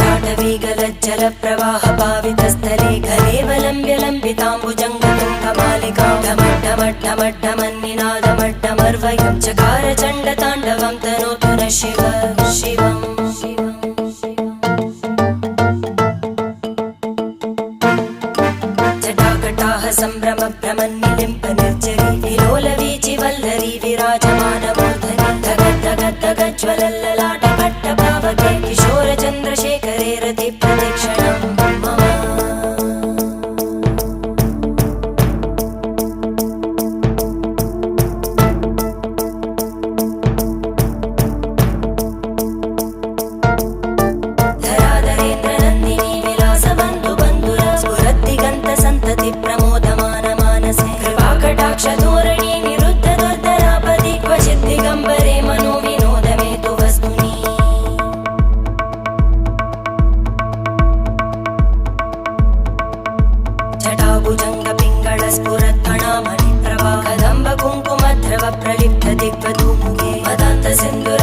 जटाटवीगलज्जल प्रवाह पावितस्थले घरेवलम्ब्य लम्बिताम्बुजङ्गतुङ्गमालिकां ढमड्ढमड्ढमड्ढमन्निनादमड्ढमर्वयं चकार चण्डताण्डवं तनोतु नः शिव शिवम् जटाकटाह सम्भ्रम भ्रमन्निलिम्प निर्जरी विलोलवीचि वल्लरी विराजमानमूर्धनि धगद्धगद्धगज्ज्वलल्ललाट भट्टभावके किशोर चन्द्रशेखरे रति प्रदक्षिणं मम धराधरेन्द्रनन्दिनी विलासबन्धु बन्धुर स्फुरद्दिगन्त सन्तति प्रमोदमान मानसे कृपाकटाक्षधोरणी निरुद्ध दुर्धरापदि क्वचित् दिगम्बरे मनो विनोदमेतु वस्तुनि जटाभुजङ्ग पिङ्गळ स्फुरत्फणामणि प्रभा कदम्ब कुङ्कुमध्रव प्रलिप्त दिग्वधूमुखे मदान्त सिन्धु